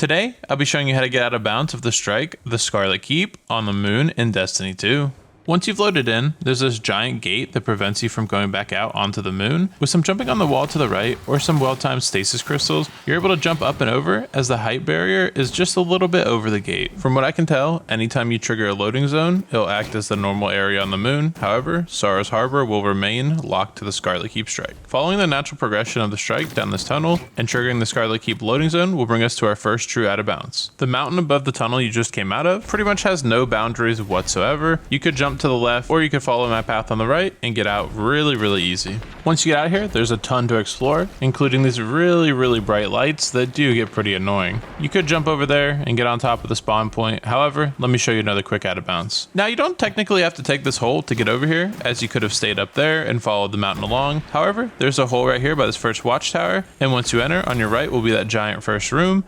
Today, I'll be showing you how to get out of bounds of the strike, the Scarlet Keep, on the moon in Destiny 2. Once you've loaded in, there's this giant gate that prevents you from going back out onto the moon. With some jumping on the wall to the right or some well-timed stasis crystals, you're able to jump up and over as the height barrier is just a little bit over the gate. From what I can tell, anytime you trigger a loading zone, it'll act as the normal area on the moon. However, Sarah's Harbor will remain locked to the Scarlet Keep strike. Following the natural progression of the strike down this tunnel and triggering the Scarlet Keep loading zone will bring us to our first true out of bounds. The mountain above the tunnel you just came out of pretty much has no boundaries whatsoever. You could jump to the left or you could follow my path on the right and get out really easy. Once you get out of here, there's a ton to explore, including these really bright lights that do get pretty annoying. You could jump over there and get on top of the spawn point. However, let me show you another quick out of bounds. Now, you don't technically have to take this hole to get over here, as you could have stayed up there and followed the mountain along. However, there's a hole right here by this first watchtower, and once you enter, on your right will be that giant first room.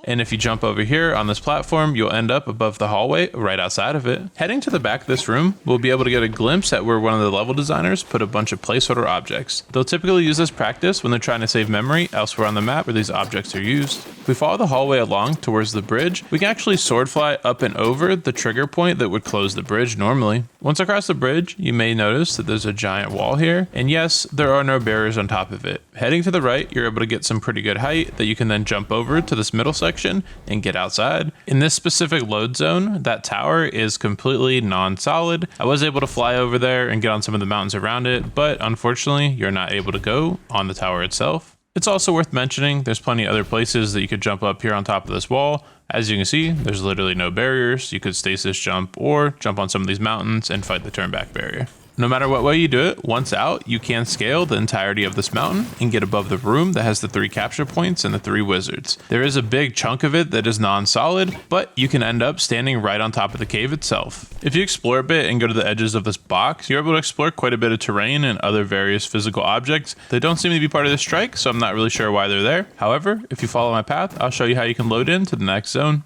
And if you jump over here on this platform, you'll end up above the hallway right outside of it. Heading to the back of this room, we'll be able to get a glimpse at where one of the level designers put a bunch of placeholder objects. They'll typically use this practice when they're trying to save memory elsewhere on the map where these objects are used. If we follow the hallway along towards the bridge, we can actually sword fly up and over the trigger point that would close the bridge normally. Once across the bridge, you may notice that there's a giant wall here, and yes, there are no barriers on top of it. Heading to the right, you're able to get some pretty good height that you can then jump over to this middle section and get outside. In this specific load zone, that tower is completely non-solid. I was able to fly over there and get on some of the mountains around it, but unfortunately, you're not able to go on the tower itself. It's also worth mentioning there's plenty of other places that you could jump up here on top of this wall. As you can see, there's literally no barriers. You could stasis jump or jump on some of these mountains and fight the turn back barrier. No matter what way you do it, once out, you can scale the entirety of this mountain and get above the room that has the 3 capture points and the 3 wizards. There is a big chunk of it that is non-solid, but you can end up standing right on top of the cave itself. If you explore a bit and go to the edges of this box, you're able to explore quite a bit of terrain and other various physical objects. They don't seem to be part of the strike, so I'm not really sure why they're there. However, if you follow my path, I'll show you how you can load into the next zone.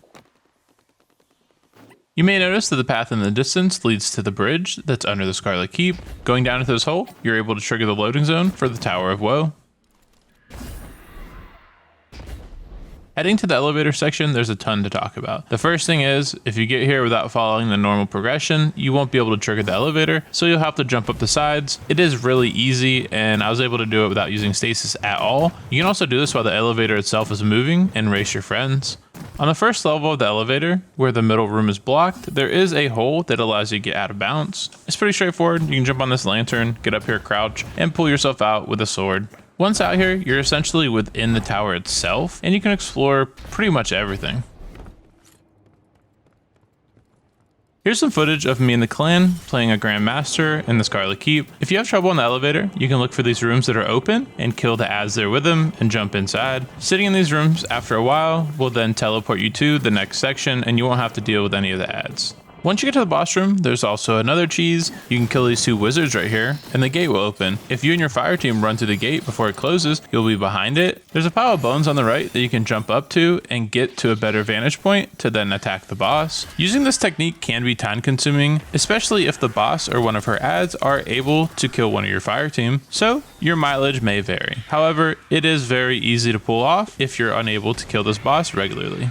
You may notice that the path in the distance leads to the bridge that's under the Scarlet Keep. Going down into this hole, you're able to trigger the loading zone for the Tower of Woe. Heading to the elevator section, there's a ton to talk about. The first thing is, if you get here without following the normal progression, you won't be able to trigger the elevator, so you'll have to jump up the sides. It is really easy, and I was able to do it without using stasis at all. You can also do this while the elevator itself is moving and race your friends. On the first level of the elevator, where the middle room is blocked, there is a hole that allows you to get out of bounds. It's pretty straightforward. You can jump on this lantern, get up here, crouch, and pull yourself out with a sword. Once out here, you're essentially within the tower itself, and you can explore pretty much everything. Here's some footage of me and the clan playing a Grandmaster in the Scarlet Keep. If you have trouble in the elevator, you can look for these rooms that are open and kill the ads there with them and jump inside. Sitting in these rooms after a while will then teleport you to the next section, and you won't have to deal with any of the ads. Once you get to the boss room, there's also another cheese. You can kill these 2 wizards right here, and the gate will open. If you and your fire team run through the gate before it closes, you'll be behind it. There's a pile of bones on the right that you can jump up to and get to a better vantage point to then attack the boss. Using this technique can be time consuming, especially if the boss or one of her ads are able to kill one of your fire team, so your mileage may vary. However, it is very easy to pull off if you're unable to kill this boss regularly.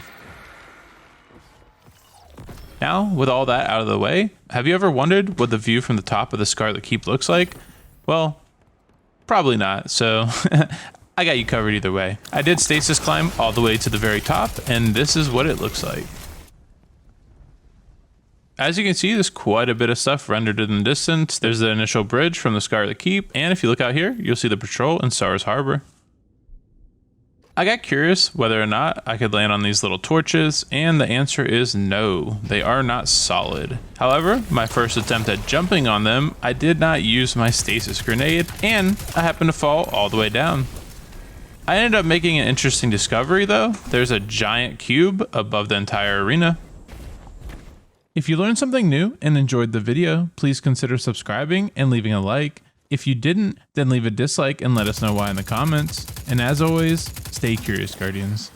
Now, with all that out of the way, have you ever wondered what the view from the top of the Scarlet Keep looks like? Well, probably not, so I got you covered either way. I did stasis climb all the way to the very top, and this is what it looks like. As you can see, there's quite a bit of stuff rendered in the distance. There's the initial bridge from the Scarlet Keep, and if you look out here, you'll see the patrol in Sarah's Harbor. I got curious whether or not I could land on these little torches, and the answer is no, they are not solid. However, my first attempt at jumping on them, I did not use my stasis grenade, and I happened to fall all the way down. I ended up making an interesting discovery though. There's a giant cube above the entire arena. If you learned something new and enjoyed the video, please consider subscribing and leaving a like. If you didn't, then leave a dislike and let us know why in the comments. And as always, stay curious, Guardians.